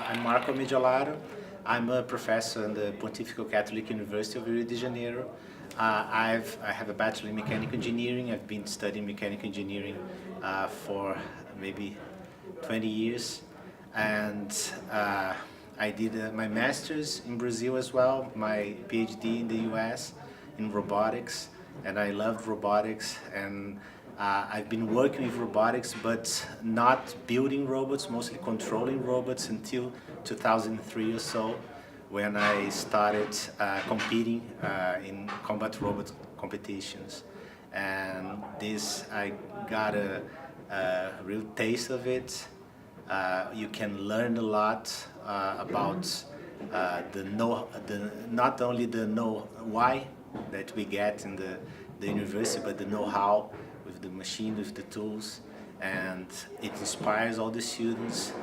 I'm Marco Mediolaro. I'm a professor in the Pontifical Catholic University of Rio de Janeiro. I have a Bachelor in Mechanical Engineering. I've been studying mechanical engineering for maybe 20 years. And I did my master's in Brazil as well, my PhD in the US in robotics. And I loved robotics. And I've been working with robotics, but not building robots, mostly controlling robots until 2003 or so, when I started competing in combat robot competitions. And this, I got a real taste of it. You can learn a lot about not only the know why that we get in the university, but the know-how with the machine, with the tools, and it inspires all the students.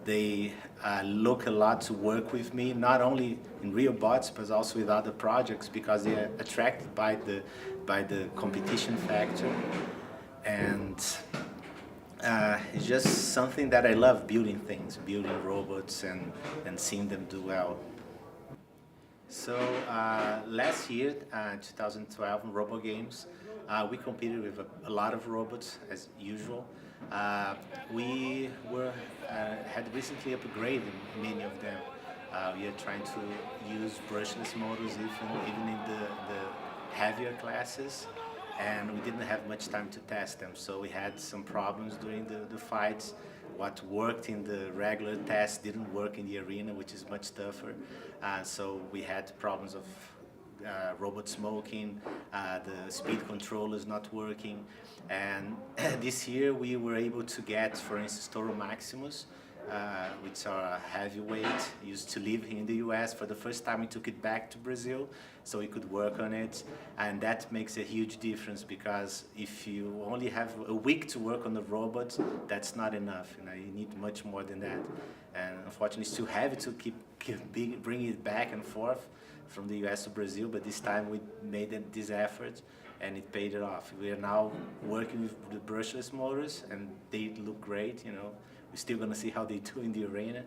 They look a lot to work with me, not only in RioBotz, but also with other projects, because they are attracted by the competition factor. And it's just something that I love, building things, building robots and seeing them do well. So last year, 2012, in RoboGames, we competed with a lot of robots as usual. We had recently upgraded many of them. We are trying to use brushless motors even in the heavier classes, and we didn't have much time to test them, so we had some problems during the fights. What worked in the regular test didn't work in the arena, which is much tougher. So we had problems of robot smoking, the speed controllers not working. And this year we were able to get, for instance, Toro Maximus, which are a heavyweight, used to live here in the US. For the first time we took it back to Brazil so we could work on it, and that makes a huge difference, because if you only have a week to work on the robot, that's not enough. You need much more than that, and unfortunately it's too heavy to keep bringing it back and forth from the US to Brazil, but this time we made this effort and it paid it off. We are now working with the brushless motors and they look great. We're still going to see how they do in the arena.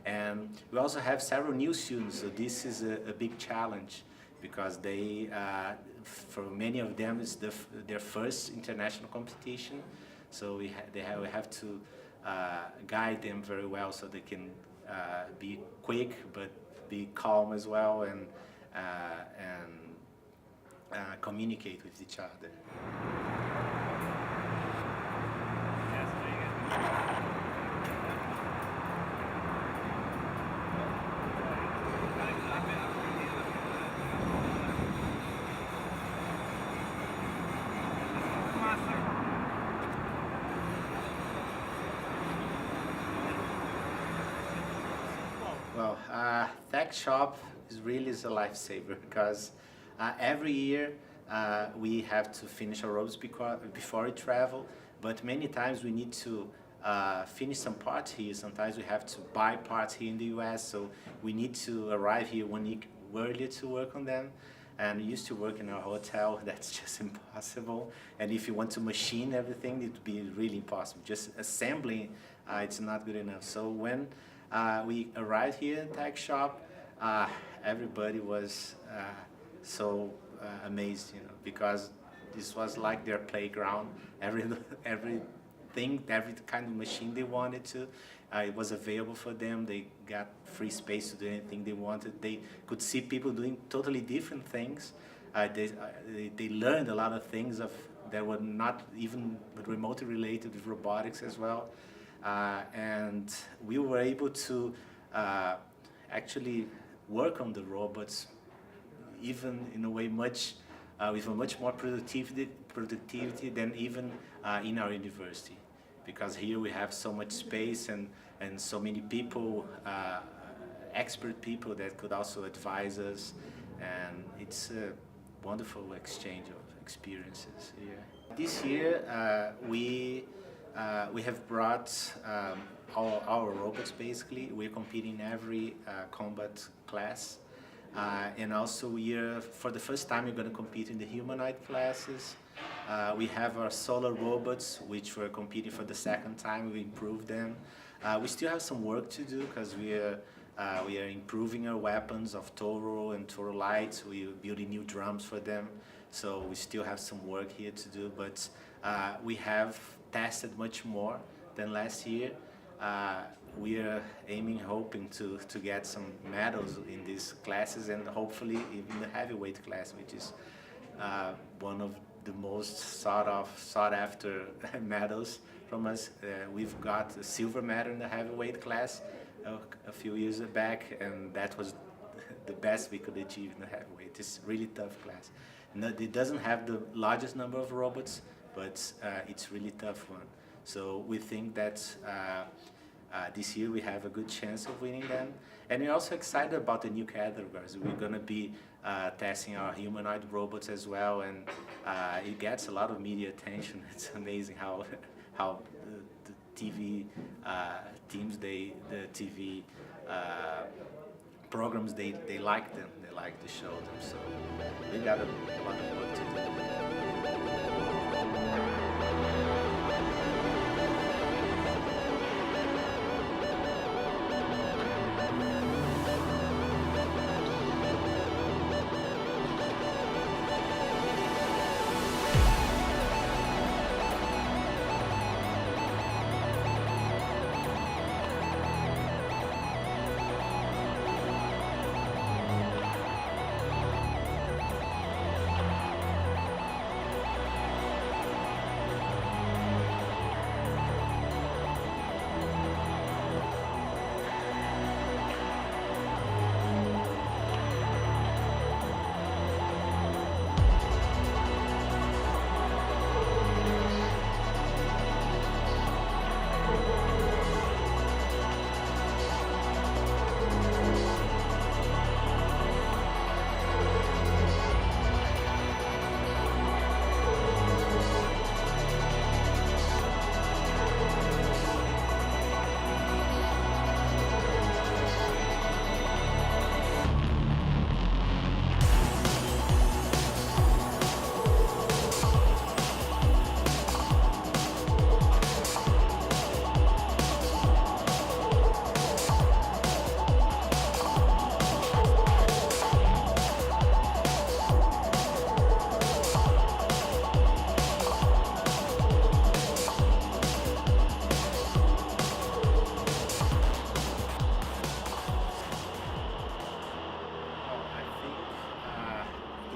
And we also have several new students, so this is a big challenge, because for many of them, it's their first international competition. So we have to guide them very well so they can be quick, but be calm as well, and communicate with each other. Well, TechShop is really a lifesaver, because every year we have to finish our roads before we travel, but many times we need to finish some parts here. Sometimes we have to buy parts here in the US, so we need to arrive here 1 week earlier to work on them. And we used to work in a hotel, that's just impossible. And if you want to machine everything, it would be really impossible. Just assembling, it's not good enough. So when we arrived here in TechShop, everybody was so amazed, because this was like their playground. Every kind of machine they wanted to, it was available for them. They got free space to do anything they wanted. They could see people doing totally different things. They learned a lot of things that were not even remotely related with robotics as well. And we were able to actually work on the robots even in a way with a much more productivity than even in our university, because here we have so much space and so many people, expert people that could also advise us, and it's a wonderful exchange of experiences here. This year we have brought our robots. Basically, we're competing in every combat class. And also for the first time, we're going to compete in the humanoid classes. We have our solar robots, which we're competing for the second time. We improved them. We still have some work to do because we are improving our weapons of Toro and Toro Lights. We're building new drums for them, so we still have some work here to do. But we have tested much more than last year. We are aiming, hoping to get some medals in these classes, and hopefully even the heavyweight class, which is one of the most sought after medals from us. We've got a silver medal in the heavyweight class a few years back, and that was the best we could achieve in the heavyweight. It's a really tough class. No, it doesn't have the largest number of robots, but it's a really tough one. So we think that this year we have a good chance of winning them. And we're also excited about the new categories. We're going to be testing our humanoid robots as well, and it gets a lot of media attention. It's amazing how the TV teams, the TV programs, they like them. They like to show them. So we got a lot of work to do.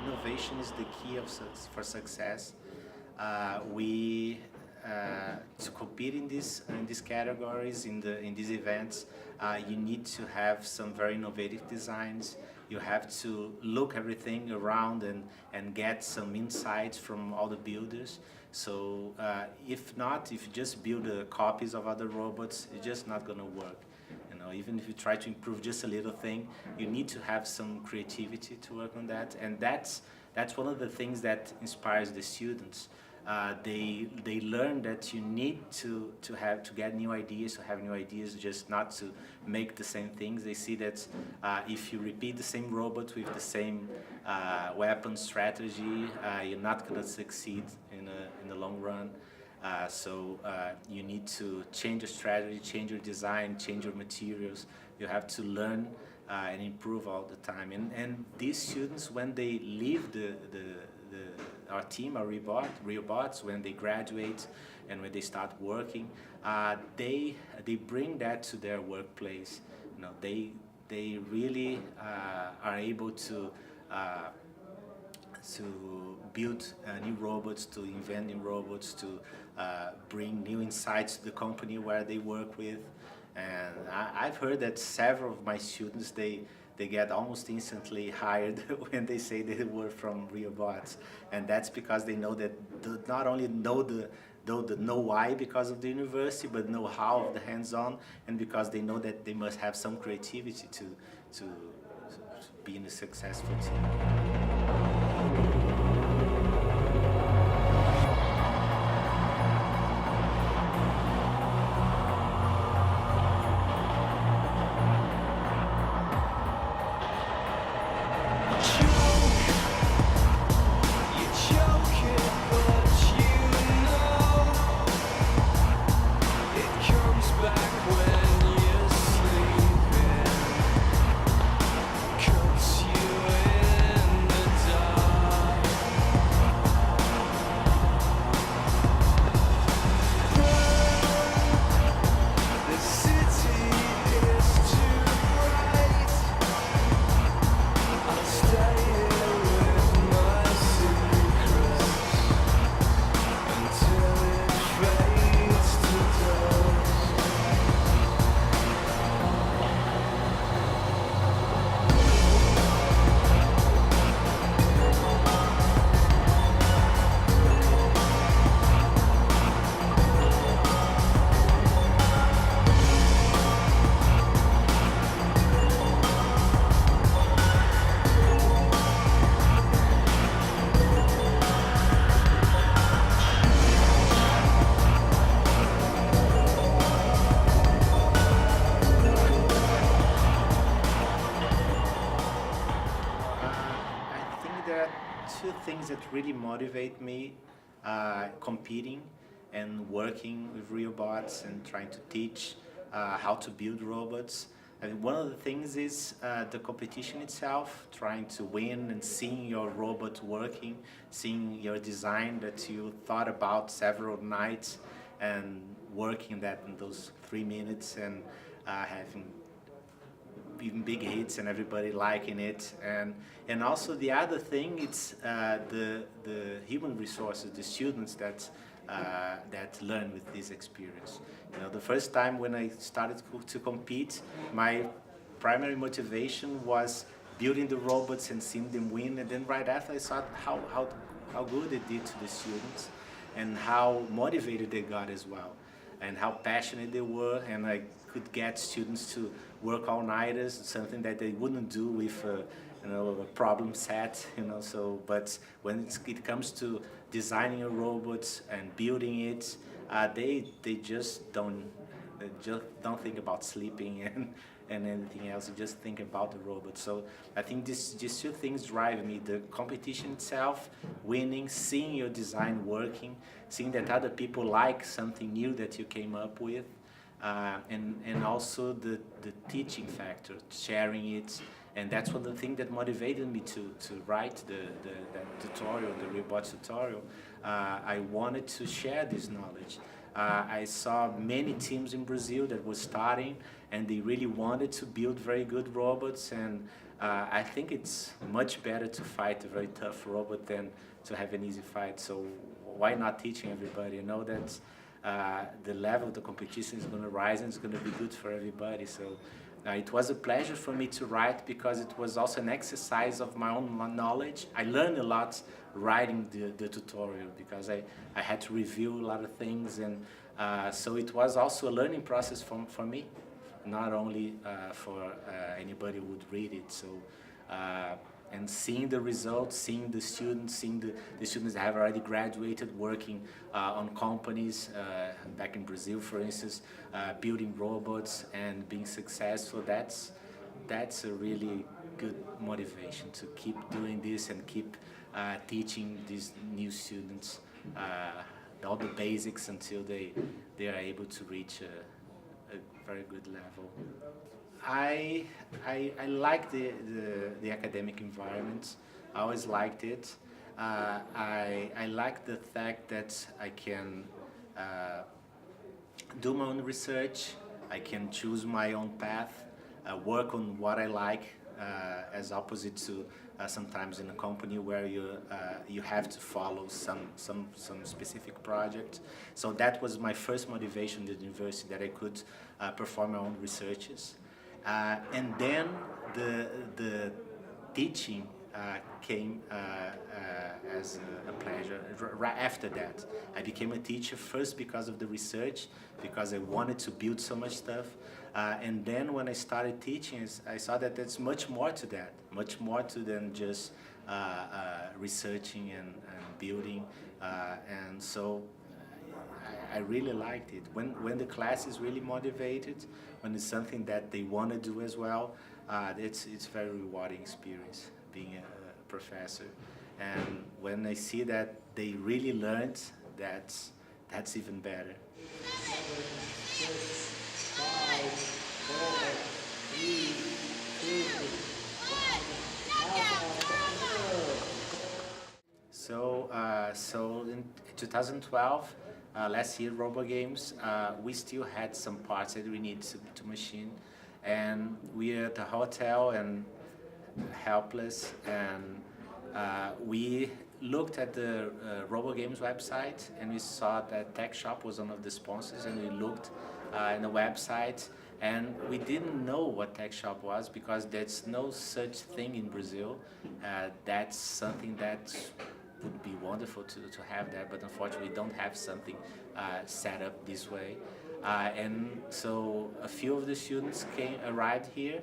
Innovation is the key for success. To compete in these categories, in these events, you need to have some very innovative designs. You have to look everything around and get some insights from all the builders. So if you just build copies of other robots, it's just not going to work. Even if you try to improve just a little thing, you need to have some creativity to work on that, and that's one of the things that inspires the students. They learn that you need to get new ideas, to have new ideas, just not to make the same things. They see that if you repeat the same robot with the same weapon strategy, you're not going to succeed in the long run. So you need to change your strategy, change your design, change your materials. You have to learn and improve all the time. And these students, when they leave our team, our RioBotz, when they graduate and when they start working, they bring that to their workplace. They really are able to build new robots, to invent new robots, to bring new insights to the company where they work with. And I've heard that several of my students, they get almost instantly hired when they say they were from RioBotz. And that's because they know that not only know know why because of the university, but know how of the hands-on, and because they know that they must have some creativity to be in a successful team. Back when few things that really motivate me competing and working with RioBotz and trying to teach how to build robots. And one of the things is the competition itself, trying to win and seeing your robot working, seeing your design that you thought about several nights and working that in those 3 minutes and having even big hits and everybody liking it, and also the other thing, it's the human resources, the students that learn with this experience. You know, the first time when I started to compete, my primary motivation was building the robots and seeing them win, and then right after I saw how good it did to the students and how motivated they got as well, and how passionate they were, and I could get students to work all-nighters, something that they wouldn't do with a problem set, so, but when it comes to designing a robot and building it, they just don't think about sleeping and anything else. They just think about the robot. So I think these two things drive me: the competition itself, winning, seeing your design working, seeing that other people like something new that you came up with, and also the teaching factor, sharing it. And that's one of the things that motivated me to write that tutorial, the RioBotz tutorial. I wanted to share this knowledge. I saw many teams in Brazil that were starting, and they really wanted to build very good robots, and I think it's much better to fight a very tough robot than to have an easy fight. So why not teaching everybody? You know that the level of the competition is going to rise and it's going to be good for everybody. So it was a pleasure for me to write, because it was also an exercise of my own knowledge. I learned a lot writing the tutorial, because I had to review a lot of things, and so it was also a learning process for me, not only for anybody who would read it. So and seeing the results, seeing the students, seeing the students that have already graduated, working on companies back in Brazil, for instance, building robots and being successful, that's a really good motivation to keep doing this and keep teaching these new students all the basics until they are able to reach a very good level. I like the academic environment. I always liked it. I like the fact that I can do my own research. I can choose my own path, work on what I like, as opposite to sometimes in a company where you have to follow some specific project. So that was my first motivation at the university, that I could perform my own researches. And then the teaching came as a pleasure. Right after that, I became a teacher, first because of the research, because I wanted to build so much stuff. And then when I started teaching, I saw that there's much more to that, much more to than just researching and building. And so I really liked it. When the class is really motivated, when it's something that they want to do as well, it's a very rewarding experience being a professor. And when I see that they really learned, that's even better. 7, 6, 5, 4, 3, 2, 1. So in 2012, last year, RoboGames, we still had some parts that we need to machine, and we were at the hotel and helpless, and we looked at the RoboGames website, and we saw that TechShop was one of the sponsors, and we looked in the website, and we didn't know what TechShop was, because there's no such thing in Brazil. That's something that would be wonderful to have that, but unfortunately we don't have something set up this way. And so a few of the students arrived here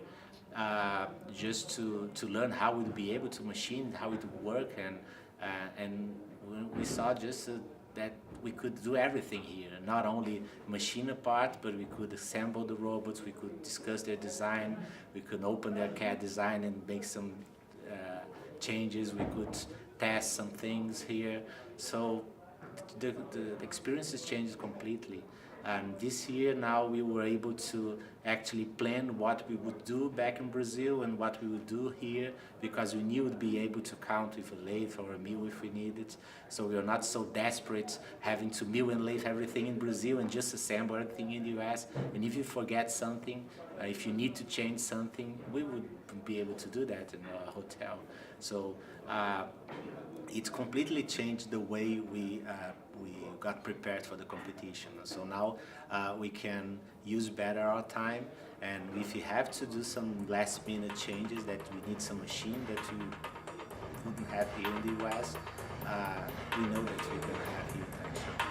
just to learn how we'd be able to machine, how it would work, and we saw just that we could do everything here, not only machine a part, but we could assemble the robots, we could discuss their design, we could open their CAD design and make some changes, we could test some things here. So the experience has changed completely. And this year now we were able to actually plan what we would do back in Brazil and what we would do here, because we knew we'd be able to count with a lathe or a mill if we needed. So we are not so desperate having to mill and lathe everything in Brazil and just assemble everything in the US. And if you forget something, if you need to change something, we would be able to do that in a hotel. So it completely changed the way we got prepared for the competition. So now we can use better our time, and if we have to do some last minute changes that we need some machine that we wouldn't have here in the US, we know that we're going to have here in TechShop.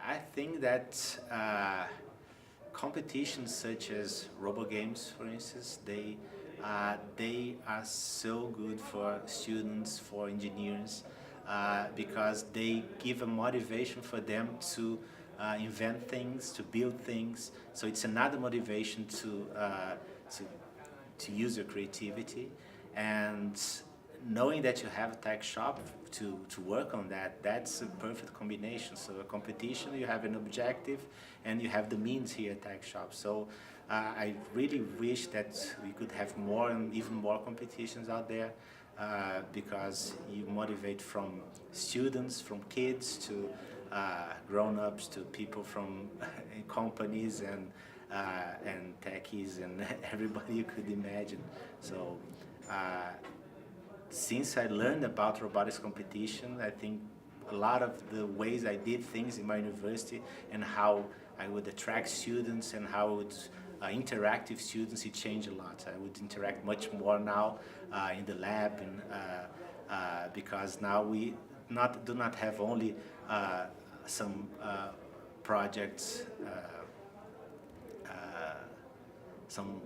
I think that competitions such as RoboGames, for instance, they are so good for students, for engineers, because they give a motivation for them to invent things, to build things. So it's another motivation to use your creativity, and knowing that you have a tech shop to work on that, that's a perfect combination. So a competition, you have an objective, and you have the means here at tech shop. So I really wish that we could have more and even more competitions out there, because you motivate from students, from kids to grown-ups, to people from companies and techies and everybody you could imagine. So since I learned about robotics competition, I think a lot of the ways I did things in my university and how I would attract students and how I would interact with students, it changed a lot. I would interact much more now in the lab, and because now we do not have only some projects, some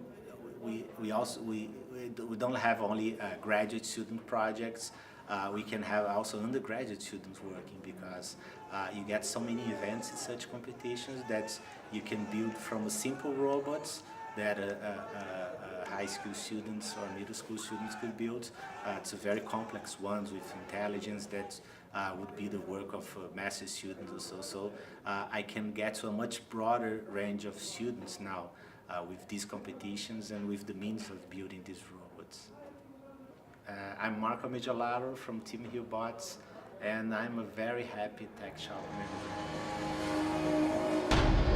we don't have only graduate student projects. We can have also undergraduate students working, because you get so many events in such competitions that you can build from a simple robots that high school students or middle school students could build to very complex ones with intelligence that would be the work of master students or so. So I can get to a much broader range of students now with these competitions and with the means of building these robots. I'm Marco Meggiolaro from Team RioBotz, and I'm a very happy TechShop member.